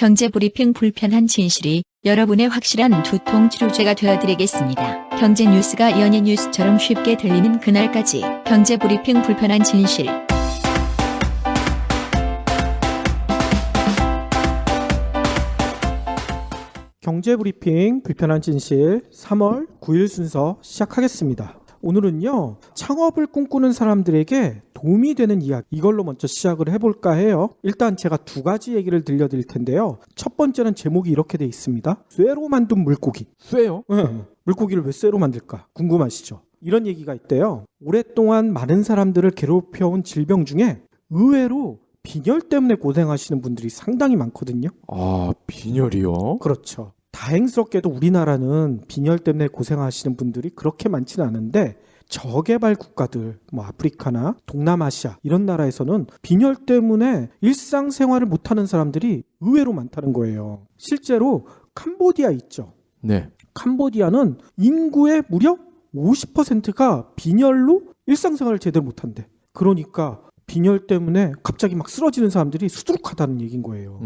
경제브리핑 불편한 진실이 여러분의 확실한 두통 치료제가 되어드리겠습니다. 경제 뉴스가 연예 뉴스처럼 쉽게 들리는 그날까지 경제브리핑 불편한 진실. 경제브리핑 불편한 진실 3월 9일 순서 시작하겠습니다. 오늘은요, 창업을 꿈꾸는 사람들에게 도움이 되는 이야기, 이걸로 먼저 시작을 해볼까 해요. 일단 제가 두 가지 얘기를 들려드릴 텐데요. 첫 번째는 제목이 이렇게 돼 있습니다. 쇠로 만든 물고기. 쇠요? 네. 물고기를 왜 쇠로 만들까? 궁금하시죠? 이런 얘기가 있대요. 오랫동안 많은 사람들을 괴롭혀온 질병 중에 의외로 빈혈 때문에 고생하시는 분들이 상당히 많거든요. 아, 빈혈이요? 그렇죠. 다행스럽게도 우리나라는 빈혈 때문에 고생하시는 분들이 그렇게 많지는 않은데 저개발 국가들, 아프리카나 동남아시아 이런 나라에서는 빈혈 때문에 일상생활을 못하는 사람들이 의외로 많다는 거예요. 실제로 캄보디아 있죠. 네. 캄보디아는 인구의 무려 50%가 빈혈로 일상생활을 제대로 못한대. 그러니까 빈혈 때문에 갑자기 막 쓰러지는 사람들이 수두룩하다는 얘기인 거예요.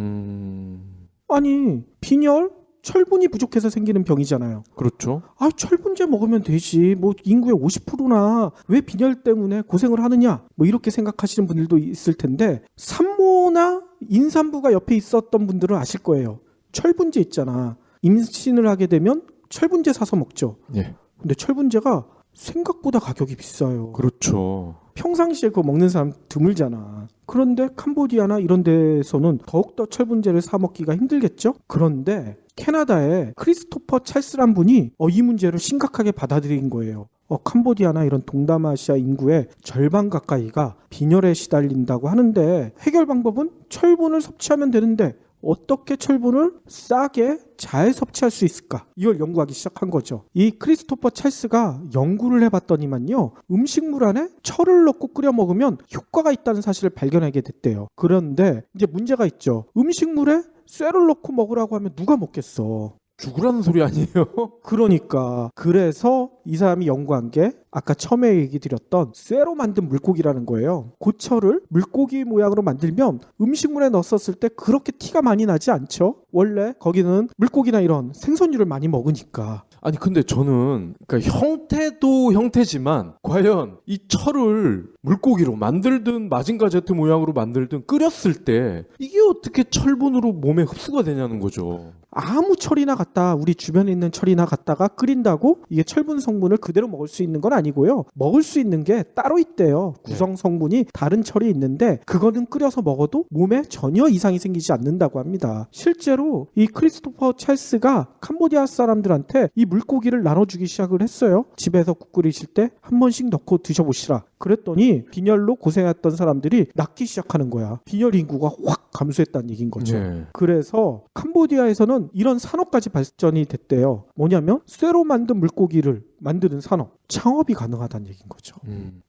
아니, 빈혈? 철분이 부족해서 생기는 병이잖아요. 그렇죠. 아, 철분제 먹으면 되지. 인구의 50%나 왜 빈혈 때문에 고생을 하느냐? 이렇게 생각하시는 분들도 있을 텐데 산모나 임산부가 옆에 있었던 분들은 아실 거예요. 철분제 있잖아. 임신을 하게 되면 철분제 사서 먹죠. 네. 근데 철분제가 생각보다 가격이 비싸요. 그렇죠. 평상시에 그거 먹는 사람 드물잖아. 그런데 캄보디아나 이런 데서는 더욱더 철분제를 사 먹기가 힘들겠죠? 그런데 캐나다의 크리스토퍼 찰스란 분이 이 문제를 심각하게 받아들인 거예요. 캄보디아나 이런 동남아시아 인구의 절반 가까이가 빈혈에 시달린다고 하는데 해결 방법은 철분을 섭취하면 되는데 어떻게 철분을 싸게 잘 섭취할 수 있을까? 이걸 연구하기 시작한 거죠. 이 크리스토퍼 찰스가 연구를 해봤더니만요, 음식물 안에 철을 넣고 끓여 먹으면 효과가 있다는 사실을 발견하게 됐대요. 그런데 이제 문제가 있죠. 음식물에 쇠를 넣고 먹으라고 하면 누가 먹겠어? 죽으라는 소리 아니에요? 그러니까 그래서 이 사람이 연구한 게 아까 처음에 얘기 드렸던 쇠로 만든 물고기라는 거예요. 고철을 물고기 모양으로 만들면 음식물에 넣었을 때 그렇게 티가 많이 나지 않죠? 원래 거기는 물고기나 이런 생선류를 많이 먹으니까. 아니 근데 저는 형태도 형태지만 과연 이 철을 물고기로 만들든 마징가 제트 모양으로 만들든 끓였을 때 이게 어떻게 철분으로 몸에 흡수가 되냐는 거죠. 아무 철이나 갖다 우리 주변에 있는 철이나 갖다가 끓인다고 이게 철분 성분을 그대로 먹을 수 있는 건 아니고요. 먹을 수 있는 게 따로 있대요. 구성 성분이 다른 철이 있는데 그거는 끓여서 먹어도 몸에 전혀 이상이 생기지 않는다고 합니다. 실제로 이 크리스토퍼 찰스가 캄보디아 사람들한테 이 물고기를 나눠주기 시작을 했어요. 집에서 국 끓이실 때 한 번씩 넣고 드셔보시라. 그랬더니 빈혈로 고생했던 사람들이 낫기 시작하는 거야. 빈혈 인구가 확 감소했다는 얘기인 거죠. 네. 그래서 캄보디아에서는 이런 산업까지 발전이 됐대요. 뭐냐면 쇠로 만든 물고기를 만드는 산업, 창업이 가능하다는 얘기인 거죠.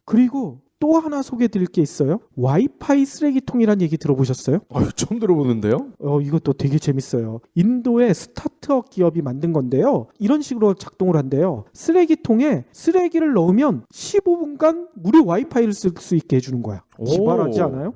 그리고 또 하나 소개해드릴 게 있어요. 와이파이 쓰레기통이라는 얘기 들어보셨어요? 처음 들어보는데요? 이것도 되게 재밌어요. 인도의 스타트업 기업이 만든 건데요. 이런 식으로 작동을 한대요. 쓰레기통에 쓰레기를 넣으면 15분간 무료 와이파이를 쓸 수 있게 해주는 거야. 기발하지 않아요?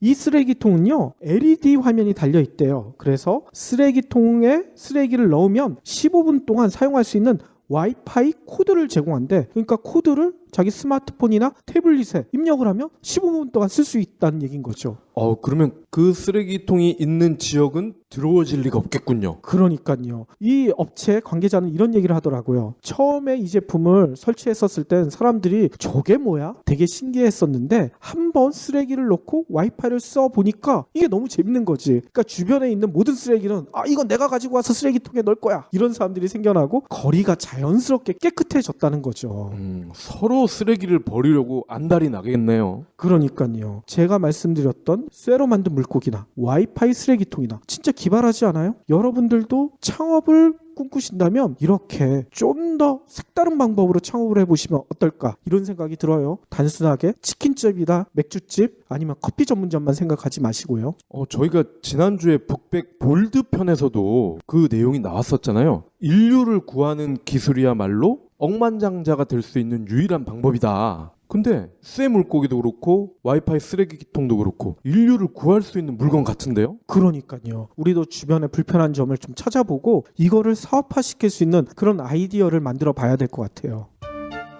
이 쓰레기통은요, LED 화면이 달려있대요. 그래서 쓰레기통에 쓰레기를 넣으면 15분 동안 사용할 수 있는 와이파이 코드를 제공한대. 그러니까 코드를 자기 스마트폰이나 태블릿에 입력을 하면 15분 동안 쓸 수 있다는 얘기인 거죠. 그러면 그 쓰레기통이 있는 지역은 더러워질 리가 없겠군요. 그러니까요. 이 업체 관계자는 이런 얘기를 하더라고요. 처음에 이 제품을 설치했었을 땐 사람들이 저게 뭐야? 되게 신기했었는데 한번 쓰레기를 넣고 와이파이를 써보니까 이게 너무 재밌는 거지. 그러니까 주변에 있는 모든 쓰레기는 이건 내가 가지고 와서 쓰레기통에 넣을 거야. 이런 사람들이 생겨나고 거리가 자연스럽게 깨끗해졌다는 거죠. 서로 쓰레기를 버리려고 안달이 나겠네요. 그러니까요. 제가 말씀드렸던 쇠로 만든 물고기나 와이파이 쓰레기통이나 진짜 기발하지 않아요? 여러분들도 창업을 꿈꾸신다면 이렇게 좀 더 색다른 방법으로 창업을 해보시면 어떨까 이런 생각이 들어요. 단순하게 치킨집이나 맥주집 아니면 커피 전문점만 생각하지 마시고요. 저희가 지난주에 북백 볼드 편에서도 그 내용이 나왔었잖아요. 인류를 구하는 기술이야말로 억만장자가 될 수 있는 유일한 방법이다. 근데 쇠 물고기도 그렇고 와이파이 쓰레기통도 그렇고 인류를 구할 수 있는 물건 같은데요? 그러니까요. 우리도 주변에 불편한 점을 좀 찾아보고 이거를 사업화시킬 수 있는 그런 아이디어를 만들어 봐야 될 것 같아요.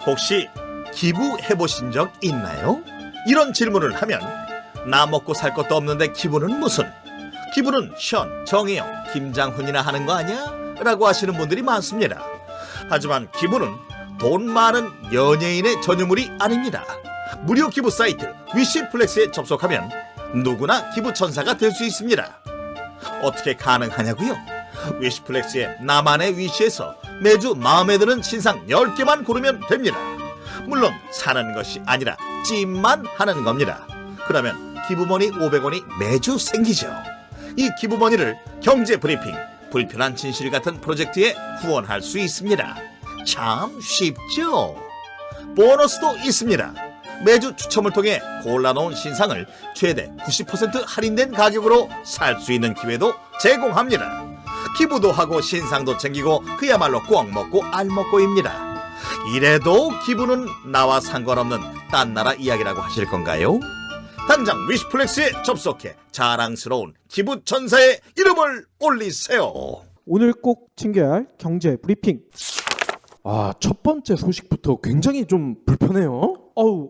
혹시 기부해보신 적 있나요? 이런 질문을 하면 나 먹고 살 것도 없는데 기부는 무슨? 기부는 션, 정혜영, 김장훈이나 하는 거 아니야? 라고 하시는 분들이 많습니다. 하지만 기부는 돈 많은 연예인의 전유물이 아닙니다. 무료 기부 사이트 위시플렉스에 접속하면 누구나 기부천사가 될 수 있습니다. 어떻게 가능하냐고요? 위시플렉스의 나만의 위시에서 매주 마음에 드는 신상 10개만 고르면 됩니다. 물론 사는 것이 아니라 찜만 하는 겁니다. 그러면 기부머니 500원이 매주 생기죠. 이 기부머니를 경제브리핑, 불편한 진실 같은 프로젝트에 후원할 수 있습니다. 참 쉽죠? 보너스도 있습니다. 매주 추첨을 통해 골라놓은 신상을 최대 90% 할인된 가격으로 살 수 있는 기회도 제공합니다. 기부도 하고 신상도 챙기고 그야말로 꽉 먹고 알 먹고입니다. 이래도 기부는 나와 상관없는 딴 나라 이야기라고 하실 건가요? 당장 위시플렉스에 접속해 자랑스러운 기부천사의 이름을 올리세요. 오늘 꼭 챙겨야 할 경제 브리핑. 첫 번째 소식부터 굉장히 좀 불편해요.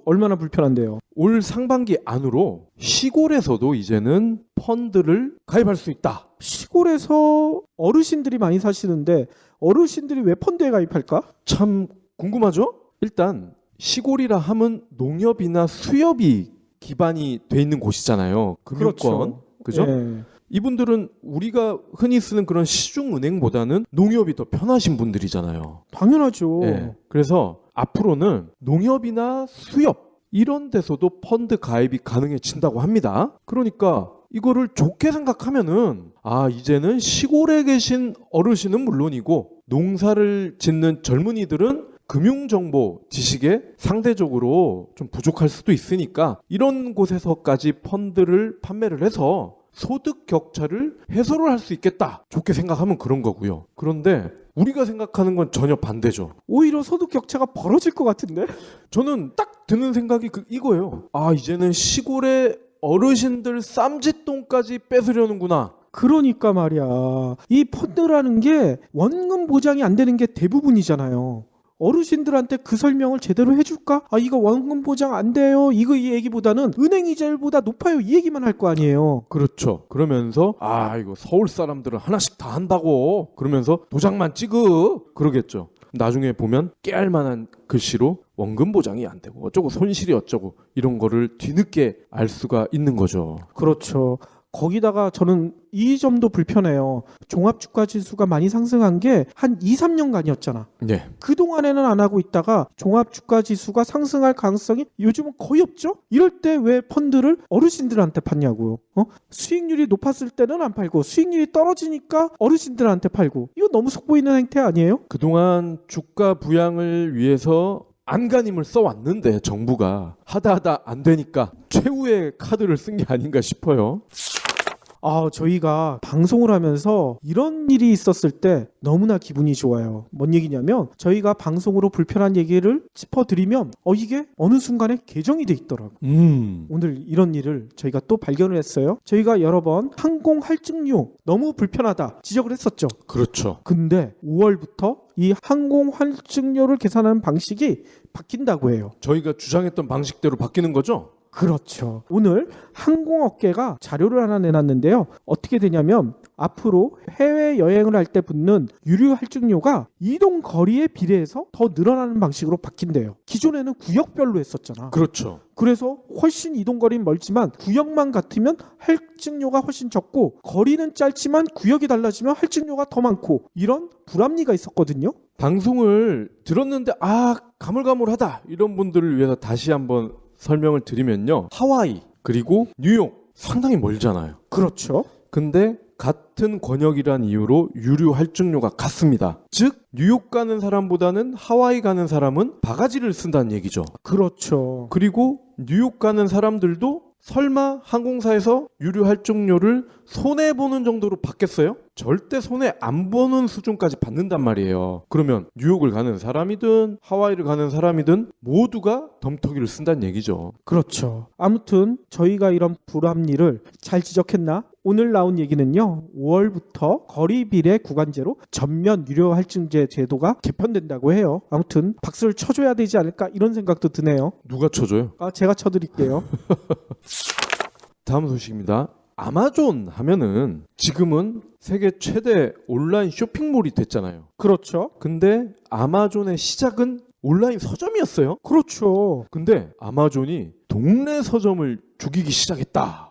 얼마나 불편한데요. 올 상반기 안으로 시골에서도 이제는 펀드를 가입할 수 있다. 시골에서 어르신들이 많이 사시는데 어르신들이 왜 펀드에 가입할까? 참 궁금하죠? 일단 시골이라 하면 농협이나 수협이 기반이 돼 있는 곳이잖아요. 금융권. 그죠? 예. 이분들은 우리가 흔히 쓰는 그런 시중은행보다는 농협이 더 편하신 분들이잖아요. 당연하죠. 예. 그래서 앞으로는 농협이나 수협 이런 데서도 펀드 가입이 가능해진다고 합니다. 그러니까 이거를 좋게 생각하면은 이제는 시골에 계신 어르신은 물론이고 농사를 짓는 젊은이들은 금융정보 지식에 상대적으로 좀 부족할 수도 있으니까 이런 곳에서까지 펀드를 판매를 해서 소득 격차를 해소를 할 수 있겠다. 좋게 생각하면 그런 거고요. 그런데 우리가 생각하는 건 전혀 반대죠. 오히려 소득 격차가 벌어질 것 같은데? 저는 딱 드는 생각이 이거예요. 이제는 시골의 어르신들 쌈짓돈까지 뺏으려는구나. 그러니까 말이야. 이 펀드라는 게 원금 보장이 안 되는 게 대부분이잖아요. 어르신들한테 그 설명을 제대로 해줄까? 이거 원금 보장 안 돼요. 이 얘기보다는 은행 이자율보다 높아요. 이 얘기만 할 거 아니에요. 그렇죠. 그러면서 이거 서울 사람들은 하나씩 다 한다고 그러면서 도장만 찍어 그러겠죠. 나중에 보면 깨알만한 글씨로 원금 보장이 안 되고 어쩌고 손실이 어쩌고 이런 거를 뒤늦게 알 수가 있는 거죠. 그렇죠. 거기다가 저는 이 점도 불편해요. 종합주가지수가 많이 상승한 게 한 2, 3년간이었잖아. 네. 그동안에는 안 하고 있다가 종합주가지수가 상승할 가능성이 요즘은 거의 없죠? 이럴 때 왜 펀드를 어르신들한테 받냐고요. 수익률이 높았을 때는 안 팔고 수익률이 떨어지니까 어르신들한테 팔고 이거 너무 속보이는 행태 아니에요? 그동안 주가 부양을 위해서 안간힘을 써왔는데 정부가 하다 안 되니까 최후의 카드를 쓴 게 아닌가 싶어요. 저희가 방송을 하면서 이런 일이 있었을 때 너무나 기분이 좋아요. 뭔 얘기냐면 저희가 방송으로 불편한 얘기를 짚어드리면 이게 어느 순간에 개정이 돼 있더라고요. 오늘 이런 일을 저희가 또 발견을 했어요. 저희가 여러 번 항공 할증료 너무 불편하다 지적을 했었죠. 그렇죠. 근데 5월부터 이 항공 할증료를 계산하는 방식이 바뀐다고 해요. 저희가 주장했던 방식대로 바뀌는 거죠? 그렇죠. 오늘 항공업계가 자료를 하나 내놨는데요. 어떻게 되냐면 앞으로 해외여행을 할 때 붙는 유류 할증료가 이동 거리에 비례해서 더 늘어나는 방식으로 바뀐대요. 기존에는 구역별로 했었잖아. 그렇죠. 그래서 훨씬 이동거리는 멀지만 구역만 같으면 할증료가 훨씬 적고 거리는 짧지만 구역이 달라지면 할증료가 더 많고 이런 불합리가 있었거든요. 방송을 들었는데 가물가물하다 이런 분들을 위해서 다시 한번 설명을 드리면요. 하와이 그리고 뉴욕 상당히 멀잖아요. 그렇죠. 근데 같은 권역이란 이유로 유류 할증료가 같습니다. 즉 뉴욕 가는 사람보다는 하와이 가는 사람은 바가지를 쓴다는 얘기죠. 그렇죠. 그리고 뉴욕 가는 사람들도 설마 항공사에서 유류 할증료를 손해보는 정도로 받겠어요? 절대 손해 안 보는 수준까지 받는단 말이에요. 그러면 뉴욕을 가는 사람이든 하와이를 가는 사람이든 모두가 덤터기를 쓴다는 얘기죠. 그렇죠. 아무튼 저희가 이런 불합리를 잘 지적했나? 오늘 나온 얘기는요. 5월부터 거리 비례 구간제로 전면 유료 할증제 제도가 개편된다고 해요. 아무튼 박수를 쳐줘야 되지 않을까 이런 생각도 드네요. 누가 쳐줘요? 제가 쳐드릴게요. 다음 소식입니다. 아마존 하면은 지금은 세계 최대 온라인 쇼핑몰이 됐잖아요. 그렇죠. 근데 아마존의 시작은 온라인 서점이었어요. 그렇죠. 근데 아마존이 동네 서점을 죽이기 시작했다.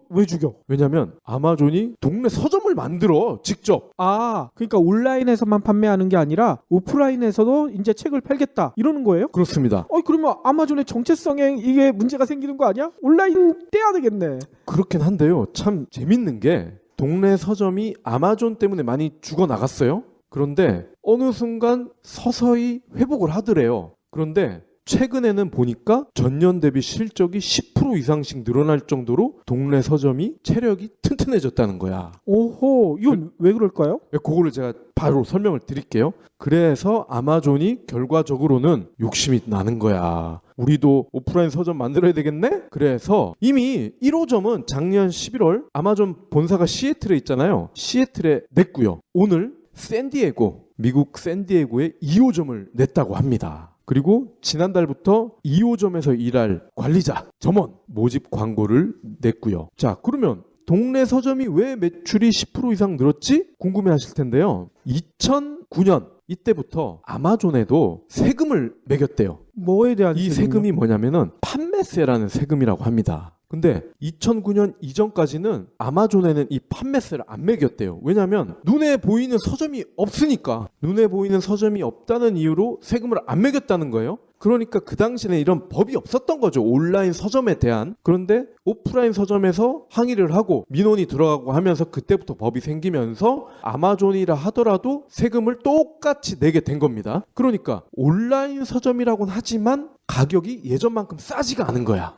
왜 죽여? 왜냐면 아마존이 동네 서점을 만들어 직접. 그러니까 온라인에서만 판매하는 게 아니라 오프라인에서도 이제 책을 팔겠다 이러는 거예요? 그렇습니다. 그러면 아마존의 정체성에 이게 문제가 생기는 거 아니야? 온라인 떼야 되겠네. 그렇긴 한데요. 참 재밌는 게 동네 서점이 아마존 때문에 많이 죽어나갔어요. 그런데 어느 순간 서서히 회복을 하더래요. 그런데 최근에는 보니까 전년 대비 실적이 10% 이상씩 늘어날 정도로 동네 서점이 체력이 튼튼해졌다는 거야. 오호, 이건 왜 그럴까요? 그거를 제가 바로 설명을 드릴게요. 그래서 아마존이 결과적으로는 욕심이 나는 거야. 우리도 오프라인 서점 만들어야 되겠네? 그래서 이미 1호점은 작년 11월 아마존 본사가 시애틀에 있잖아요. 시애틀에 냈고요. 오늘 샌디에고, 미국 샌디에고에 2호점을 냈다고 합니다. 그리고 지난달부터 2호점에서 일할 관리자, 점원 모집 광고를 냈고요. 자, 그러면 동네 서점이 왜 매출이 10% 이상 늘었지? 궁금해하실 텐데요. 2009년 이때부터 아마존에도 세금을 매겼대요. 뭐에 대한 이 세금이 뭐냐면은 판매세라는 세금이라고 합니다. 근데 2009년 이전까지는 아마존에는 이 판매세를 안 매겼대요. 왜냐하면 눈에 보이는 서점이 없으니까. 눈에 보이는 서점이 없다는 이유로 세금을 안 매겼다는 거예요. 그러니까 그 당시에는 이런 법이 없었던 거죠. 온라인 서점에 대한. 그런데 오프라인 서점에서 항의를 하고 민원이 들어가고 하면서 그때부터 법이 생기면서 아마존이라 하더라도 세금을 똑같이 내게 된 겁니다. 그러니까 온라인 서점이라고는 하지만 가격이 예전만큼 싸지가 않은 거야.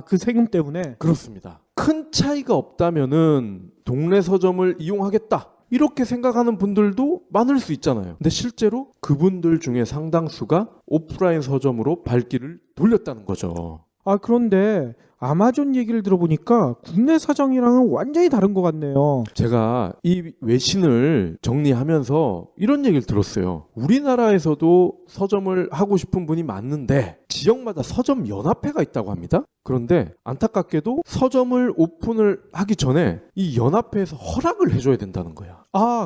그 세금 때문에? 그렇습니다. 큰 차이가 없다면은 동네 서점을 이용하겠다. 이렇게 생각하는 분들도 많을 수 있잖아요. 근데 실제로 그분들 중에 상당수가 오프라인 서점으로 발길을 돌렸다는 거죠. 그런데 아마존 얘기를 들어보니까 국내 사정이랑은 완전히 다른 것 같네요. 제가 이 외신을 정리하면서 이런 얘기를 들었어요. 우리나라에서도 서점을 하고 싶은 분이 많은데 지역마다 서점 연합회가 있다고 합니다. 그런데 안타깝게도 서점을 오픈을 하기 전에 이 연합회에서 허락을 해줘야 된다는 거야.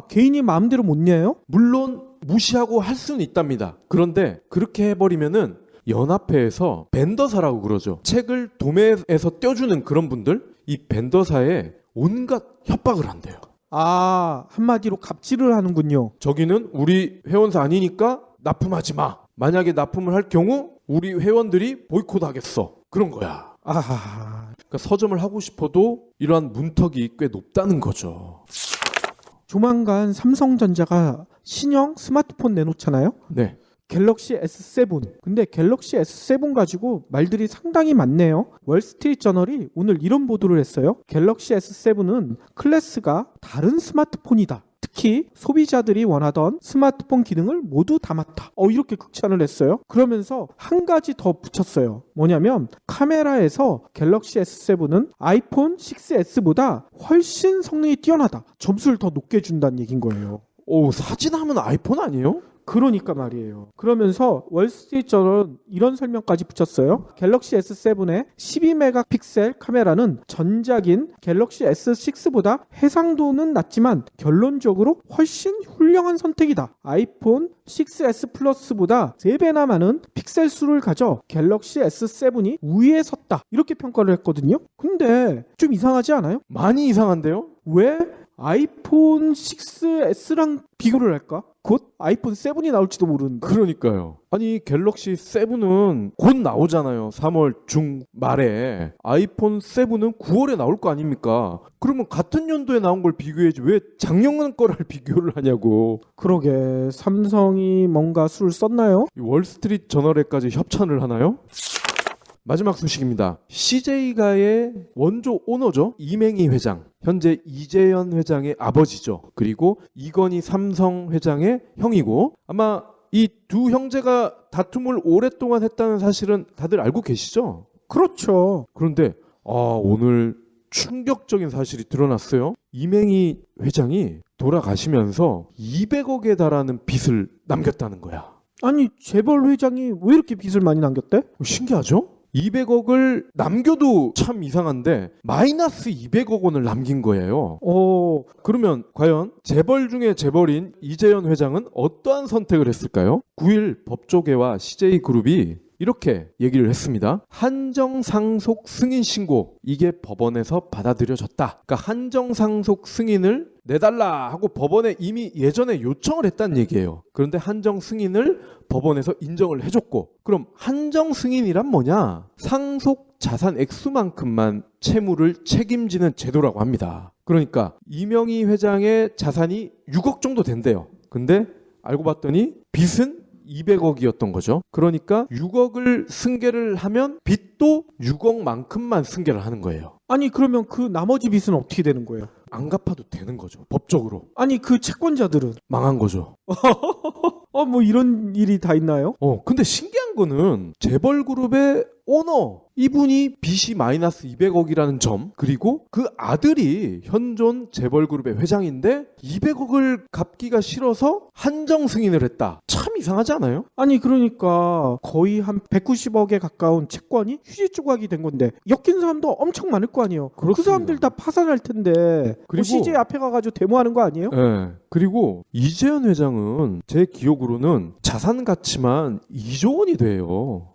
개인이 마음대로 못 내요? 물론 무시하고 할 수는 있답니다. 그런데 그렇게 해버리면은 연합회에서 벤더사라고 그러죠. 책을 도매에서 떼어주는 그런 분들, 이 벤더사에 온갖 협박을 한대요. 한마디로 갑질을 하는군요. 저기는 우리 회원사 아니니까 납품하지 마. 만약에 납품을 할 경우 우리 회원들이 보이콧하겠어. 그런 거야. 그러니까 서점을 하고 싶어도 이러한 문턱이 꽤 높다는 거죠. 조만간 삼성전자가 신형 스마트폰 내놓잖아요. 네. 갤럭시 S7. 근데 갤럭시 S7 가지고 말들이 상당히 많네요. 월스트리트저널이 오늘 이런 보도를 했어요. 갤럭시 S7은 클래스가 다른 스마트폰이다. 특히 소비자들이 원하던 스마트폰 기능을 모두 담았다. 이렇게 극찬을 했어요. 그러면서 한 가지 더 붙였어요. 뭐냐면 카메라에서 갤럭시 S7은 아이폰 6S보다 훨씬 성능이 뛰어나다. 점수를 더 높게 준다는 얘기인 거예요. 사진하면 아이폰 아니에요? 그러니까 말이에요. 그러면서 월스트리트저널은 이런 설명까지 붙였어요. 갤럭시 S7의 12메가픽셀 카메라는 전작인 갤럭시 S6보다 해상도는 낮지만 결론적으로 훨씬 훌륭한 선택이다. 아이폰 6S 플러스보다 3배나 많은 픽셀 수를 가져 갤럭시 S7이 우위에 섰다. 이렇게 평가를 했거든요. 근데 좀 이상하지 않아요? 많이 이상한데요? 왜 아이폰 6S랑 비교를 할까? 곧 아이폰 7이 나올지도 모르는데. 그러니까요. 아니 갤럭시 7은 곧 나오잖아요. 3월 중말에. 아이폰 7은 9월에 나올 거 아닙니까? 그러면 같은 연도에 나온 걸 비교해야지 왜 작년 거를 비교를 하냐고. 그러게 삼성이 뭔가 수를 썼나요? 월스트리트 저널에까지 협찬을 하나요? 마지막 소식입니다. CJ가의 원조 오너죠. 이맹희 회장. 현재 이재현 회장의 아버지죠. 그리고 이건희 삼성 회장의 형이고 아마 이 두 형제가 다툼을 오랫동안 했다는 사실은 다들 알고 계시죠? 그렇죠. 그런데 오늘 충격적인 사실이 드러났어요. 이맹희 회장이 돌아가시면서 200억에 달하는 빚을 남겼다는 거야. 아니 재벌 회장이 왜 이렇게 빚을 많이 남겼대? 신기하죠? 200억을 남겨도 참 이상한데 마이너스 200억 원을 남긴 거예요. 그러면 과연 재벌 중에 재벌인 이재현 회장은 어떠한 선택을 했을까요? 9일 법조계와 CJ그룹이 이렇게 얘기를 했습니다. 한정상속 승인 신고 이게 법원에서 받아들여졌다. 그러니까 한정상속 승인을 내달라 하고 법원에 이미 예전에 요청을 했다는 얘기예요. 그런데 한정 승인을 법원에서 인정을 해줬고 그럼 한정 승인이란 뭐냐? 상속 자산 액수만큼만 채무를 책임지는 제도라고 합니다. 그러니까 이명희 회장의 자산이 6억 정도 된대요. 근데 알고 봤더니 빚은 200억이었던 거죠. 그러니까 6억을 승계를 하면 빚도 6억만큼만 승계를 하는 거예요. 아니 그러면 그 나머지 빚은 어떻게 되는 거예요? 안 갚아도 되는 거죠. 법적으로. 아니 그 채권자들은 망한 거죠. 뭐 이런 일이 다 있나요? 근데 신기한 거는 재벌그룹의 오너 이분이 빚이 마이너스 200억이라는 점 그리고 그 아들이 현존 재벌그룹의 회장인데 200억을 갚기가 싫어서 한정 승인을 했다. 참 이상하지 않아요? 아니 그러니까 거의 한 190억에 가까운 채권이 휴지 조각이 된 건데 엮인 사람도 엄청 많을 거 아니에요. 그 그렇습니다. 사람들 다 파산할 텐데 그리고- CJ 앞에 가가지고 데모하는 거 아니에요? 네. 그리고 이재현 회장은 제 기억으로는 자산 가치만 2조 원이 돼요.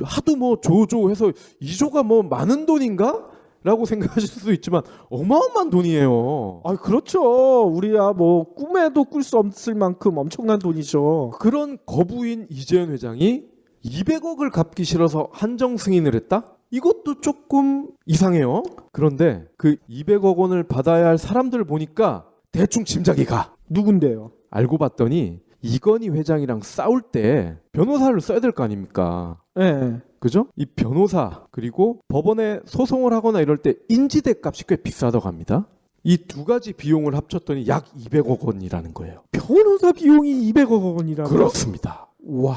하도 뭐 조조해서 2조가 뭐 많은 돈인가? 라고 생각하실 수도 있지만 어마어마한 돈이에요. 아 그렇죠. 우리야 뭐 꿈에도 꿀 수 없을 만큼 엄청난 돈이죠. 그런 거부인 이재현 회장이 200억을 갚기 싫어서 한정 승인을 했다? 이것도 조금 이상해요. 그런데 그 200억 원을 받아야 할 사람들을 보니까 대충 짐작이 가. 누군데요? 알고 봤더니 이건희 회장이랑 싸울 때 변호사를 써야 될 거 아닙니까? 네. 그죠? 이 변호사 그리고 법원에 소송을 하거나 이럴 때 인지대 값이 꽤 비싸다고 합니다. 이 두 가지 비용을 합쳤더니 약 200억 원이라는 거예요. 변호사 비용이 200억 원이라고? 그렇습니다. 와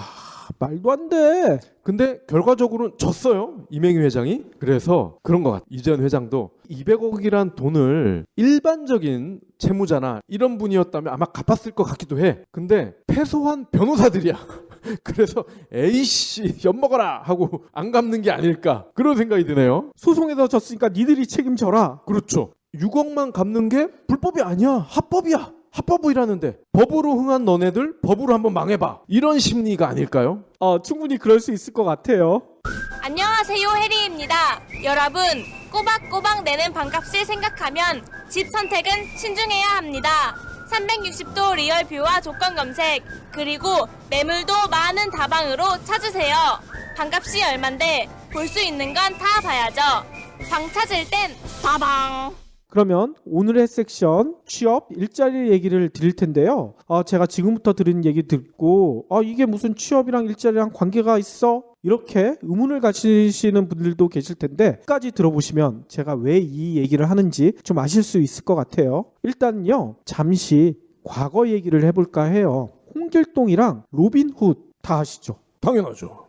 말도 안 돼. 근데 결과적으로는 졌어요. 이맹희 회장이. 그래서 그런 것 같아요. 이재현 회장도 200억이란 돈을 일반적인 채무자나 이런 분이었다면 아마 갚았을 것 같기도 해. 근데 패소한 변호사들이야. 그래서 에이씨 엿먹어라 하고 안 갚는 게 아닐까 그런 생각이 드네요. 소송에서 졌으니까 니들이 책임져라. 그렇죠. 6억만 갚는 게 불법이 아니야. 합법이야. 합법이라는데 법으로 흥한 너네들 법으로 한번 망해봐. 이런 심리가 아닐까요? 충분히 그럴 수 있을 것 같아요. 안녕하세요, 해리입니다. 여러분, 꼬박꼬박 내는 반값을 생각하면 집 선택은 신중해야 합니다. 360도 리얼뷰와 조건 검색, 그리고 매물도 많은 다방으로 찾으세요. 반값이 얼만데 볼 수 있는 건 다 봐야죠. 방 찾을 땐 다방. 그러면 오늘의 섹션 취업 일자리 얘기를 드릴 텐데요. 제가 지금부터 들은 얘기 듣고 이게 무슨 취업이랑 일자리랑 관계가 있어? 이렇게 의문을 가지시는 분들도 계실 텐데 끝까지 들어보시면 제가 왜 이 얘기를 하는지 좀 아실 수 있을 것 같아요. 일단요. 잠시 과거 얘기를 해볼까 해요. 홍길동이랑 로빈훗 다 아시죠? 당연하죠.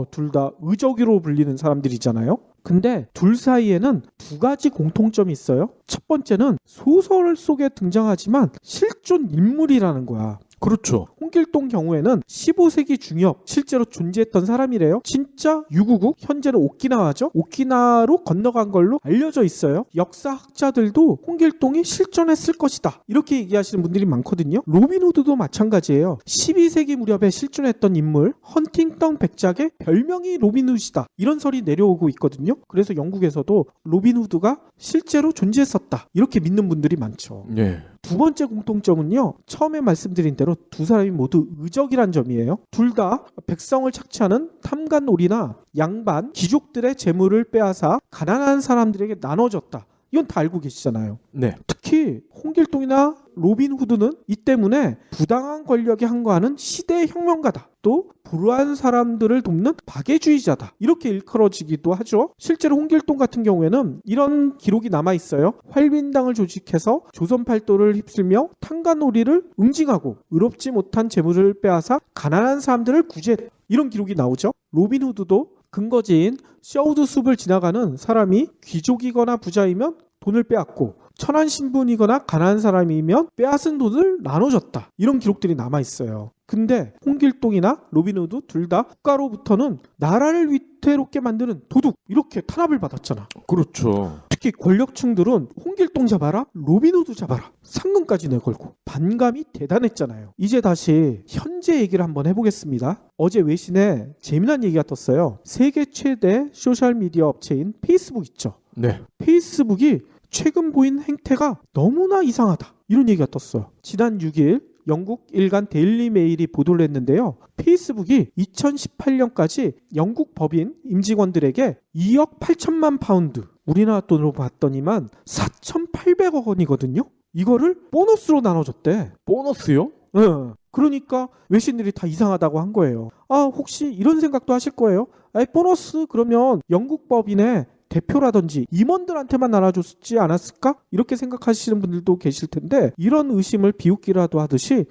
둘 다 의적이로 불리는 사람들이잖아요. 근데 둘 사이에는 두 가지 공통점이 있어요. 첫 번째는 소설 속에 등장하지만 실존 인물이라는 거야. 그렇죠. 홍길동 경우에는 15세기 중엽 실제로 존재했던 사람이래요. 진짜 유구국, 현재는 오키나와죠. 오키나와로 건너간 걸로 알려져 있어요. 역사학자들도 홍길동이 실존했을 것이다 이렇게 얘기하시는 분들이 많거든요. 로빈후드도 마찬가지예요. 12세기 무렵에 실존했던 인물 헌팅턴 백작의 별명이 로빈후드이다 이런 설이 내려오고 있거든요. 그래서 영국에서도 로빈후드가 실제로 존재했었다 이렇게 믿는 분들이 많죠. 예. 두 번째 공통점은요. 처음에 말씀드린 대로 두 사람이 모두 의적이란 점이에요. 둘 다 백성을 착취하는 탐관오리나 양반, 귀족들의 재물을 빼앗아 가난한 사람들에게 나눠줬다. 이건 다 알고 계시잖아요. 네. 특히 홍길동이나 로빈 후드는 이 때문에 부당한 권력에 항거하는 시대의 혁명가다. 또 불우한 사람들을 돕는 박애주의자다. 이렇게 일컬어지기도 하죠. 실제로 홍길동 같은 경우에는 이런 기록이 남아 있어요. 활빈당을 조직해서 조선팔도를 휩쓸며 탄가놀이를 응징하고 의롭지 못한 재물을 빼앗아 가난한 사람들을 구제했다. 이런 기록이 나오죠. 로빈 후드도 근거지인 셔우드 숲을 지나가는 사람이 귀족이거나 부자이면 돈을 빼앗고 천한 신분이거나 가난한 사람이면 빼앗은 돈을 나눠줬다. 이런 기록들이 남아있어요. 근데 홍길동이나 로빈 후드 둘 다 국가로부터는 나라를 위태롭게 만드는 도둑 이렇게 탄압을 받았잖아. 그렇죠. 특히 권력층들은 홍길동 잡아라, 로빈 후드 잡아라 상금까지 내걸고 반감이 대단했잖아요. 이제 다시 현재 얘기를 한번 해보겠습니다. 어제 외신에 재미난 얘기가 떴어요. 세계 최대 소셜미디어 업체인 페이스북 있죠. 네. 페이스북이 최근 보인 행태가 너무나 이상하다. 이런 얘기가 떴어요. 지난 6일 영국 일간 데일리 메일이 보도를 했는데요. 페이스북이 2018년까지 영국 법인 임직원들에게 2억 8천만 파운드, 우리나라 돈으로 봤더니만 4,800억 원이거든요. 이거를 보너스로 나눠줬대. 보너스요? 그러니까 외신들이 다 이상하다고 한 거예요. 아, 혹시 이런 생각도 하실 거예요? 아이, 보너스 그러면 영국 법인의 대표라든지 임원들한테만 나눠줬지 않았을까? 이렇게 생각하시는 분들도 계실 텐데 이런 의심을 비웃기라도 하듯이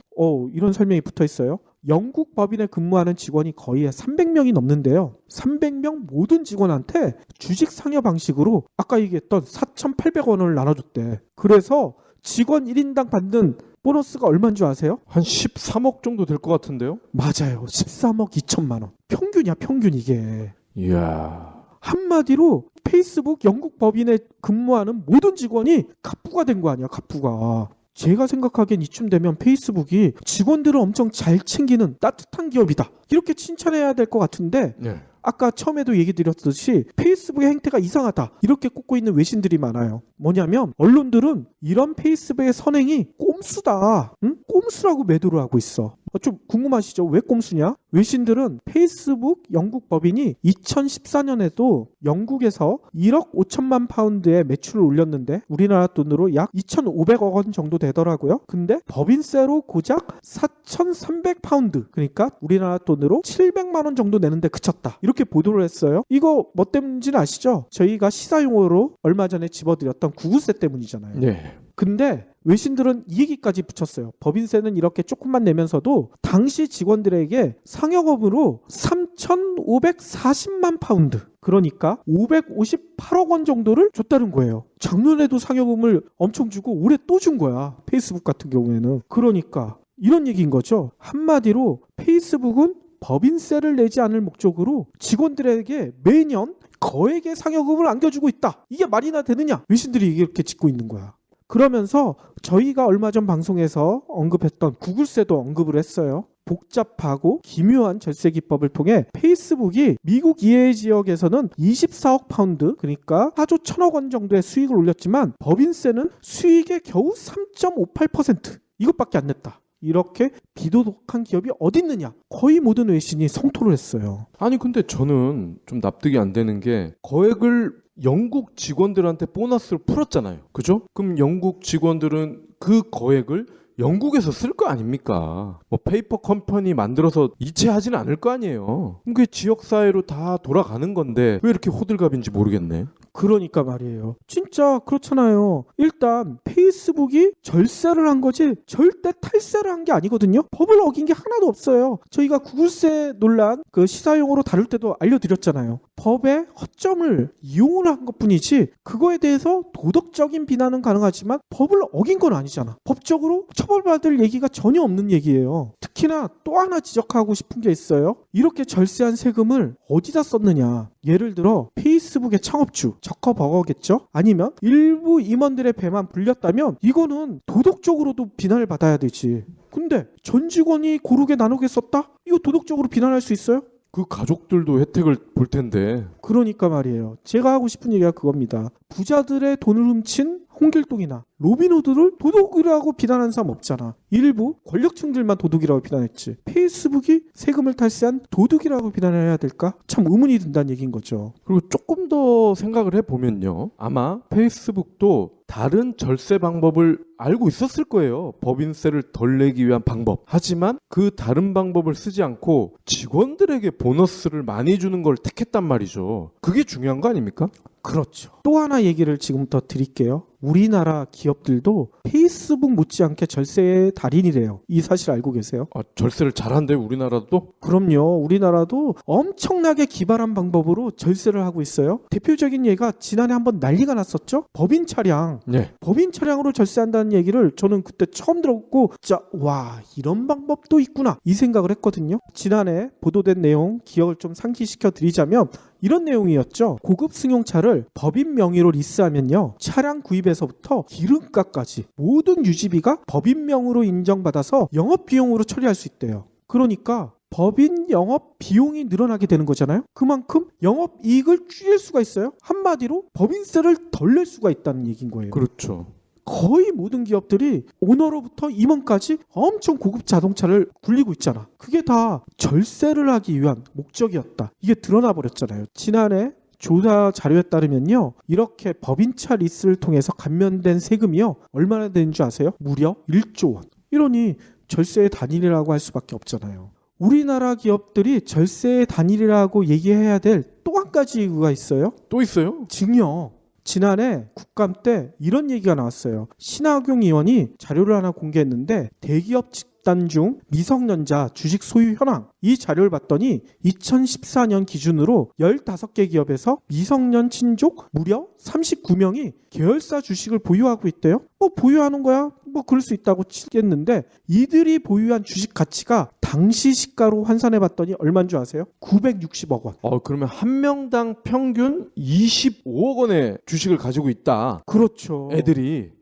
이런 설명이 붙어 있어요. 영국 법인에 근무하는 직원이 거의 300명이 넘는데요. 300명 모든 직원한테 주식 상여 방식으로 아까 얘기했던 4,800원을 나눠줬대. 그래서 직원 1인당 받는 보너스가 얼마인 줄 아세요? 한 13억 정도 될 것 같은데요? 맞아요. 13억 2천만 원. 평균이야, 평균 이게. 이야. 한마디로 페이스북 영국 법인에 근무하는 모든 직원이 갑부가 된 거 아니야, 갑부가. 제가 생각하기엔 이쯤 되면 페이스북이 직원들을 엄청 잘 챙기는 따뜻한 기업이다. 이렇게 칭찬해야 될 것 같은데 네. 아까 처음에도 얘기 드렸듯이 페이스북의 행태가 이상하다. 이렇게 꼽고 있는 외신들이 많아요. 뭐냐면 언론들은 이런 페이스북의 선행이 꼼수다. 꼼수라고 매도를 하고 있어. 좀 궁금하시죠? 왜 꼼수냐? 외신들은 페이스북 영국 법인이 2014년에도 영국에서 1억 5천만 파운드의 매출을 올렸는데 우리나라 돈으로 약 2,500억 원 정도 되더라고요. 근데 법인세로 고작 4,300 파운드, 그러니까 우리나라 돈으로 700만 원 정도 내는데 그쳤다. 이렇게 보도를 했어요. 이거 뭐 때문인지는 아시죠? 저희가 시사용어로 얼마 전에 집어드렸던 구글세 때문이잖아요. 네. 근데 외신들은 이 얘기까지 붙였어요. 법인세는 이렇게 조금만 내면서도 당시 직원들에게 상여금으로 3,540만 파운드, 그러니까 558억 원 정도를 줬다는 거예요. 작년에도 상여금을 엄청 주고 올해 또 준 거야. 페이스북 같은 경우에는. 그러니까 이런 얘기인 거죠. 한마디로 페이스북은 법인세를 내지 않을 목적으로 직원들에게 매년 거액의 상여금을 안겨주고 있다. 이게 말이나 되느냐? 외신들이 이렇게 짓고 있는 거야. 그러면서 저희가 얼마 전 방송에서 언급했던 구글세도 언급을 했어요. 복잡하고 기묘한 절세 기법을 통해 페이스북이 미국 EA 지역에서는 24억 파운드, 그러니까 4조 1천억 원 정도의 수익을 올렸지만 법인세는 수익의 겨우 3.58%, 이것밖에 안 냈다. 이렇게 비도덕한 기업이 어디 있느냐? 거의 모든 외신이 성토를 했어요. 아니 근데 저는 좀 납득이 안 되는 게 거액을 영국 직원들한테 보너스를 풀었잖아요. 그죠? 그럼 영국 직원들은 그 거액을 영국에서 쓸 거 아닙니까? 뭐 페이퍼 컴퍼니 만들어서 이체하지는 않을 거 아니에요. 그럼 그게 지역사회로 다 돌아가는 건데 왜 이렇게 호들갑인지 모르겠네. 그러니까 말이에요. 진짜 그렇잖아요. 일단 페이스북이 절세를 한 거지 절대 탈세를 한 게 아니거든요. 법을 어긴 게 하나도 없어요. 저희가 구글세 논란 그 시사용어로 다룰 때도 알려드렸잖아요. 법의 허점을 이용을 한 것뿐이지 그거에 대해서 도덕적인 비난은 가능하지만 법을 어긴 건 아니잖아. 법적으로 처벌받을 얘기가 전혀 없는 얘기예요. 특히나 또 하나 지적하고 싶은 게 있어요. 이렇게 절세한 세금을 어디다 썼느냐. 예를 들어 페이스북의 창업주 저커버거겠죠? 아니면 일부 임원들의 배만 불렸다면 이거는 도덕적으로도 비난을 받아야 되지. 근데 전 직원이 고르게 나누게 썼다? 이거 도덕적으로 비난할 수 있어요? 그 가족들도 혜택을 볼 텐데. 그러니까 말이에요. 제가 하고 싶은 얘기가 그겁니다. 부자들의 돈을 훔친 홍길동이나 로빈후드를 도둑이라고 비난한 사람 없잖아. 일부 권력층들만 도둑이라고 비난했지. 페이스북이 세금을 탈세한 도둑이라고 비난해야 될까? 참 의문이 든다는 얘기인 거죠. 그리고 조금 더 생각을 해보면요. 아마 페이스북도 다른 절세 방법을 알고 있었을 거예요. 법인세를 덜 내기 위한 방법. 하지만 그 다른 방법을 쓰지 않고 직원들에게 보너스를 많이 주는 걸 택했단 말이죠. 그게 중요한 거 아닙니까? 그렇죠. 또 하나 얘기를 지금부터 드릴게요. 우리나라 기업들도 페이스북 못지않게 절세의 달인이래요. 이 사실 알고 계세요? 아, 절세를 잘한대 우리나라도? 그럼요. 우리나라도 엄청나게 기발한 방법으로 절세를 하고 있어요. 대표적인 예가 지난해 한번 난리가 났었죠. 법인 차량. 네. 법인 차량으로 절세한다는 얘기를 저는 그때 처음 들었고 진짜 와 이런 방법도 있구나 이 생각을 했거든요. 지난해 보도된 내용 기억을 좀 상기시켜 드리자면 이런 내용이었죠. 고급 승용차를 법인 명의로 리스하면요. 차량 구입에서부터 기름값까지 모든 유지비가 법인명으로 인정받아서 영업비용으로 처리할 수 있대요. 그러니까 법인 영업 비용이 늘어나게 되는 거잖아요. 그만큼 영업이익을 줄일 수가 있어요. 한마디로 법인세를 덜 낼 수가 있다는 얘기인 거예요. 그렇죠. 거의 모든 기업들이 오너로부터 임원까지 엄청 고급 자동차를 굴리고 있잖아. 그게 다 절세를 하기 위한 목적이었다. 이게 드러나 버렸잖아요. 지난해 조사 자료에 따르면요. 이렇게 법인차 리스를 통해서 감면된 세금이요. 얼마나 되는 줄 아세요? 무려 1조 원. 이러니 절세의 단일이라고 할 수밖에 없잖아요. 우리나라 기업들이 절세의 단일이라고 얘기해야 될 또 한 가지 이유가 있어요. 또 있어요? 증여. 지난해 국감 때 이런 얘기가 나왔어요. 신학용 의원이 자료를 하나 공개했는데 대기업 집단 중 미성년자 주식 소유 현황 이 자료를 봤더니 2014년 기준으로 15개 기업에서 미성년 친족 무려 39명이 계열사 주식을 보유하고 있대요. 뭐 보유하는 거야? 뭐 그럴 수 있다고 치겠는데 이들이 보유한 주식 가치가 당시 시가로 환산해 봤더니 얼마인 줄 아세요? 960억 원. 그러면 한 명당 평균 25억 원의 주식을 가지고 있다. 그렇죠.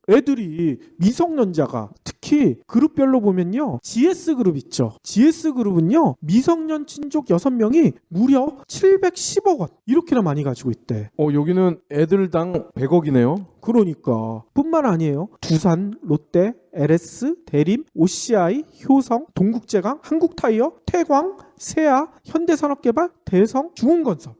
애들이 미성년자가 특히 그룹별로 보면요. GS그룹 있죠. GS그룹은요. 미성년 친족 6명이 무려 710억 원 이렇게나 많이 가지고 있대. 여기는 애들당 100억이네요. 그러니까 뿐만 아니에요. 두산, 롯데, LS, 대림, OCI, 효성, 동국제강, 한국타이어, 태광, 세아, 현대산업개발, 대성, 중흥건설.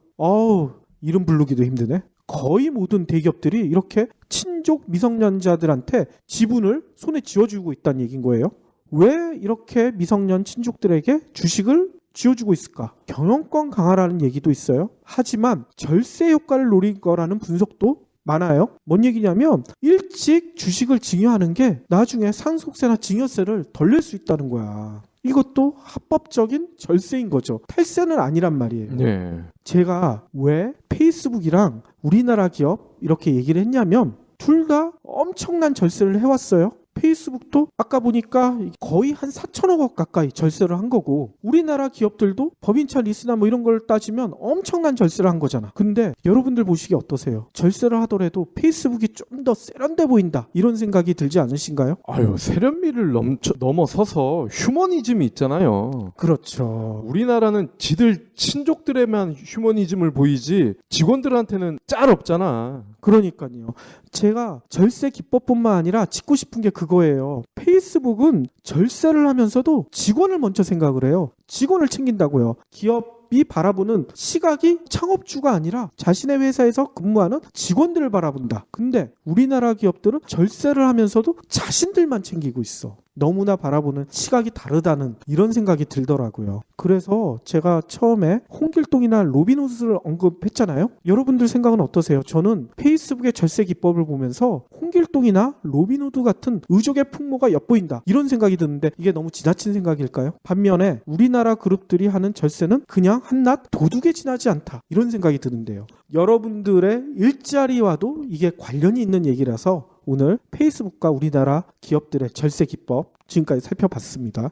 이름 부르기도 힘드네. 거의 모든 대기업들이 이렇게 친족 미성년자들한테 지분을 손에 쥐어주고 있다는 얘기인 거예요. 왜 이렇게 미성년 친족들에게 주식을 쥐어주고 있을까? 경영권 강화라는 얘기도 있어요. 하지만 절세 효과를 노린 거라는 분석도 많아요. 뭔 얘기냐면 일찍 주식을 증여하는 게 나중에 상속세나 증여세를 덜 낼 수 있다는 거야. 이것도 합법적인 절세인 거죠. 탈세는 아니란 말이에요. 네. 제가 왜 페이스북이랑 우리나라 기업 이렇게 얘기를 했냐면 둘 다 엄청난 절세를 해왔어요. 페이스북도 아까 보니까 거의 한 4천억 원 가까이 절세를 한 거고 우리나라 기업들도 법인차 리스나 뭐 이런 걸 따지면 엄청난 절세를 한 거잖아. 근데 여러분들 보시기에 어떠세요? 절세를 하더라도 페이스북이 좀 더 세련돼 보인다 이런 생각이 들지 않으신가요? 세련미를 넘어서서 휴머니즘이 있잖아요. 그렇죠. 우리나라는 지들 친족들에만 휴머니즘을 보이지 직원들한테는 짤 없잖아. 그러니까요. 제가 절세 기법뿐만 아니라 짚고 싶은 게 그거예요. 페이스북은 절세를 하면서도 직원을 먼저 생각을 해요. 직원을 챙긴다고요. 기업이 바라보는 시각이 창업주가 아니라 자신의 회사에서 근무하는 직원들을 바라본다. 근데 우리나라 기업들은 절세를 하면서도 자신들만 챙기고 있어. 너무나 바라보는 시각이 다르다는 이런 생각이 들더라고요. 그래서 제가 처음에 홍길동이나 로빈후드를 언급했잖아요. 여러분들 생각은 어떠세요? 저는 페이스북의 절세 기법을 보면서 홍길동이나 로빈후드 같은 의족의 풍모가 엿보인다 이런 생각이 드는데 이게 너무 지나친 생각일까요? 반면에 우리나라 그룹들이 하는 절세는 그냥 한낱 도둑에 지나지 않다 이런 생각이 드는데요. 여러분들의 일자리와도 이게 관련이 있는 얘기라서 오늘 페이스북과 우리나라 기업들의 절세 기법 지금까지 살펴봤습니다.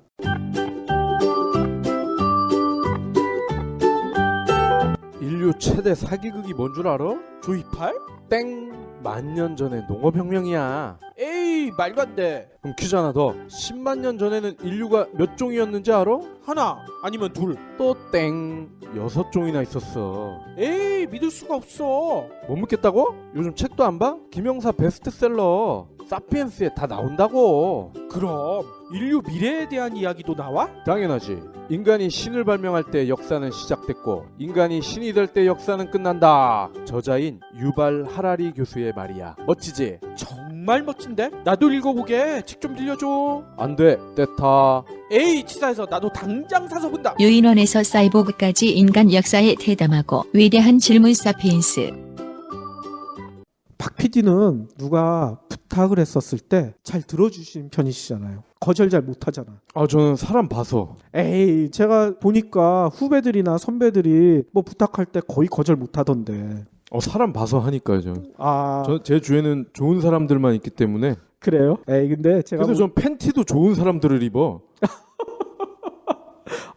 인류 최대 사기극이 뭔 줄 알아? 조이팔? 땡! 만년 전에 농업혁명이야. 에이 말도 안 돼. 그럼 퀴즈 하나 더. 10만 년 전에는 인류가 몇 종이었는지 알아? 하나 아니면 둘. 또 땡! 6종이나 있었어. 에이 믿을 수가 없어. 못 믿겠다고? 요즘 책도 안 봐? 김영사 베스트셀러 사피엔스에 다 나온다고. 그럼 인류 미래에 대한 이야기도 나와? 당연하지. 인간이 신을 발명할 때 역사는 시작됐고 인간이 신이 될 때 역사는 끝난다. 저자인 유발 하라리 교수의 말이야. 멋지지? 정말 정말 멋진데? 나도 읽어보게. 책 좀 빌려줘. 안 돼, 떼타. 에이, 치사해서 나도 당장 사서 본다. 유인원에서 사이보그까지 인간 역사에 대담하고 위대한 질문 사피엔스. 박 PD는 누가 부탁을 했었을 때 잘 들어주시는 편이시잖아요. 거절 잘 못하잖아. 아, 저는 사람 봐서. 에이, 제가 보니까 후배들이나 선배들이 뭐 부탁할 때 거의 거절 못하던데. 사람 봐서 하니까요. 아, 제 주위에는 좋은 사람들만 있기 때문에. 그래요? 에이, 근데 제가 그래서 전 팬티도 좋은 사람들을 입어.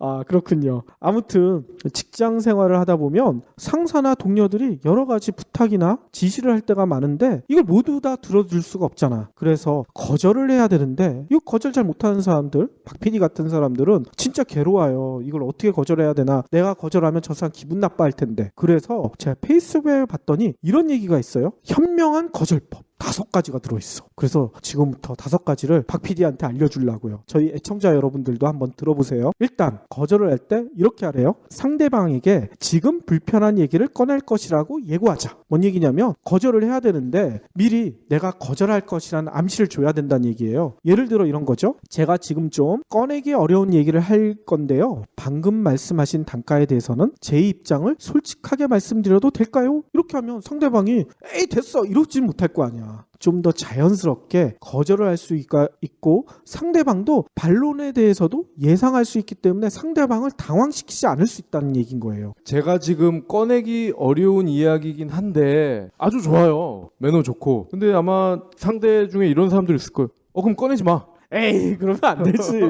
아, 그렇군요. 아무튼 직장 생활을 하다 보면 상사나 동료들이 여러 가지 부탁이나 지시를 할 때가 많은데 이걸 모두 다 들어줄 수가 없잖아. 그래서 거절을 해야 되는데 이거 거절 잘 못하는 사람들, 박 PD 같은 사람들은 진짜 괴로워요. 이걸 어떻게 거절해야 되나? 내가 거절하면 저 사람 기분 나빠할 텐데. 그래서 제가 페이스북에 봤더니 이런 얘기가 있어요. 현명한 거절법. 5가지가 들어있어. 그래서 지금부터 5가지를 박 PD한테 알려주려고요. 저희 애청자 여러분들도 한번 들어보세요. 일단 거절을 할 때 이렇게 하래요. 상대방에게 지금 불편한 얘기를 꺼낼 것이라고 예고하자. 뭔 얘기냐면 거절을 해야 되는데 미리 내가 거절할 것이라는 암시를 줘야 된다는 얘기예요. 예를 들어 이런 거죠. 제가 지금 좀 꺼내기 어려운 얘기를 할 건데요. 방금 말씀하신 단가에 대해서는 제 입장을 솔직하게 말씀드려도 될까요? 이렇게 하면 상대방이 에이 됐어 이러지 못할 거 아니야. 좀 더 자연스럽게 거절을 할 수 있고 상대방도 반론에 대해서도 예상할 수 있기 때문에 상대방을 당황시키지 않을 수 있다는 얘기인 거예요. 제가 지금 꺼내기 어려운 이야기이긴 한데 아주 좋아요. 매너 좋고. 근데 아마 상대 중에 이런 사람들 있을 거예요. 그럼 꺼내지 마. 에이, 그러면 안 되지.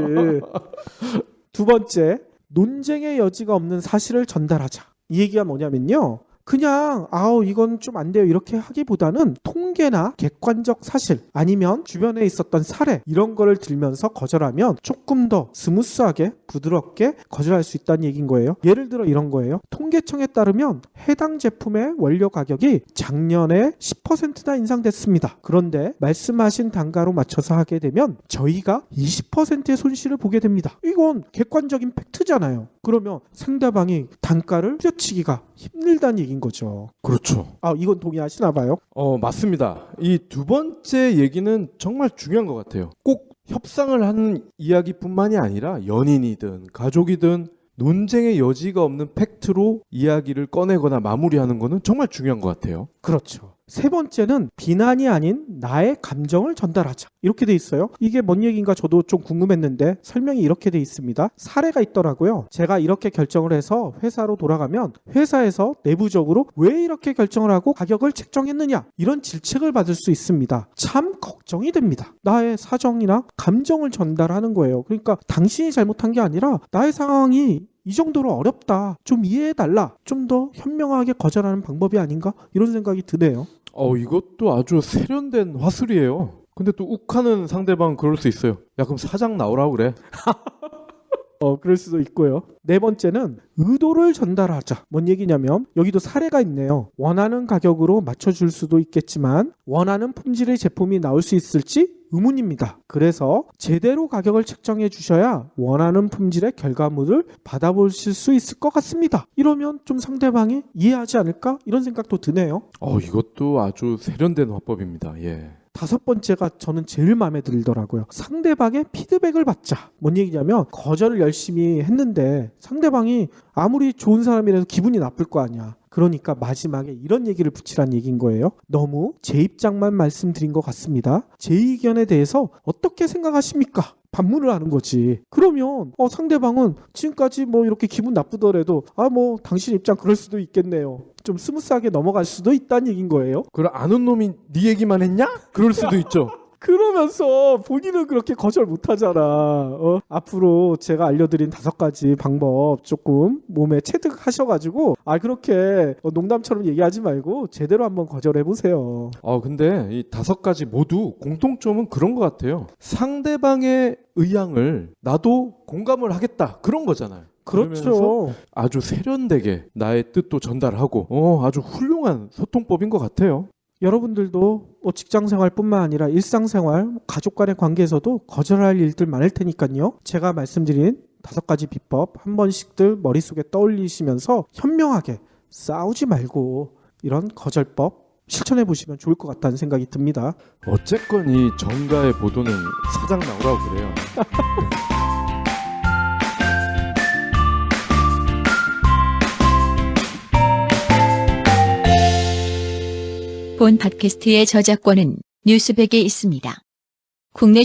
두 번째, 논쟁의 여지가 없는 사실을 전달하자. 이 얘기가 뭐냐면요. 그냥 이건 좀 안 돼요 이렇게 하기보다는 통계나 객관적 사실 아니면 주변에 있었던 사례 이런 거를 들면서 거절하면 조금 더 스무스하게 부드럽게 거절할 수 있다는 얘기인 거예요. 예를 들어 이런 거예요. 통계청에 따르면 해당 제품의 원료 가격이 작년에 10%나 인상됐습니다. 그런데 말씀하신 단가로 맞춰서 하게 되면 저희가 20%의 손실을 보게 됩니다. 이건 객관적인 팩트잖아요. 그러면 상대방이 단가를 후려치기가 힘들다는 얘기인 거죠. 그렇죠. 이건 동의하시나 봐요? 맞습니다. 이 두 번째 얘기는 정말 중요한 것 같아요. 꼭 협상을 하는 이야기뿐만이 아니라 연인이든 가족이든 논쟁의 여지가 없는 팩트로 이야기를 꺼내거나 마무리하는 거는 정말 중요한 것 같아요. 그렇죠. 세 번째는 비난이 아닌 나의 감정을 전달하자. 이렇게 돼 있어요. 이게 뭔 얘기인가 저도 좀 궁금했는데 설명이 이렇게 돼 있습니다. 사례가 있더라고요. 제가 이렇게 결정을 해서 회사로 돌아가면 회사에서 내부적으로 왜 이렇게 결정을 하고 가격을 책정했느냐 이런 질책을 받을 수 있습니다. 참 걱정이 됩니다. 나의 사정이나 감정을 전달하는 거예요. 그러니까 당신이 잘못한 게 아니라 나의 상황이 이 정도로 어렵다. 좀 이해해달라. 좀 더 현명하게 거절하는 방법이 아닌가? 이런 생각이 드네요. 이것도 아주 세련된 화술이에요. 근데 또 욱하는 상대방 그럴 수 있어요. 야, 그럼 사장 나오라고 그래. 그럴 수도 있고요. 네 번째는 의도를 전달하자. 뭔 얘기냐면 여기도 사례가 있네요. 원하는 가격으로 맞춰줄 수도 있겠지만 원하는 품질의 제품이 나올 수 있을지 의문입니다. 그래서 제대로 가격을 책정해 주셔야 원하는 품질의 결과물을 받아보실 수 있을 것 같습니다. 이러면 좀 상대방이 이해하지 않을까? 이런 생각도 드네요. 이것도 아주 세련된 화법입니다. 예. 5번째가 저는 제일 마음에 들더라고요. 상대방의 피드백을 받자. 뭔 얘기냐면 거절을 열심히 했는데 상대방이 아무리 좋은 사람이라도 기분이 나쁠 거 아니야. 그러니까 마지막에 이런 얘기를 붙이란 얘기인 거예요. 너무 제 입장만 말씀드린 것 같습니다. 제 의견에 대해서 어떻게 생각하십니까? 반문을 하는 거지. 그러면 상대방은 지금까지 뭐 이렇게 기분 나쁘더라도 당신 입장 그럴 수도 있겠네요. 좀 스무스하게 넘어갈 수도 있다는 얘기인 거예요. 그럼 아는 놈이 네 얘기만 했냐? 그럴 수도 있죠. 그러면서 본인은 그렇게 거절 못하잖아. 앞으로 제가 알려드린 5가지 방법 조금 몸에 체득하셔가지고 그렇게 농담처럼 얘기하지 말고 제대로 한번 거절해보세요. 근데 이 5가지 모두 공통점은 그런 것 같아요. 상대방의 의향을 나도 공감을 하겠다. 그런 거잖아요. 그렇죠. 아주 세련되게 나의 뜻도 전달하고 아주 훌륭한 소통법인 것 같아요. 여러분들도 직장생활뿐만 아니라 일상생활, 가족 간의 관계에서도 거절할 일들 많을 테니까요. 제가 말씀드린 5가지 비법 한 번씩들 머릿속에 떠올리시면서 현명하게 싸우지 말고 이런 거절법 실천해 보시면 좋을 것 같다는 생각이 듭니다. 어쨌건 이 정가의 보도는 사장 나오라고 그래요. 본 팟캐스트의 저작권은 뉴스백에 있습니다. 국내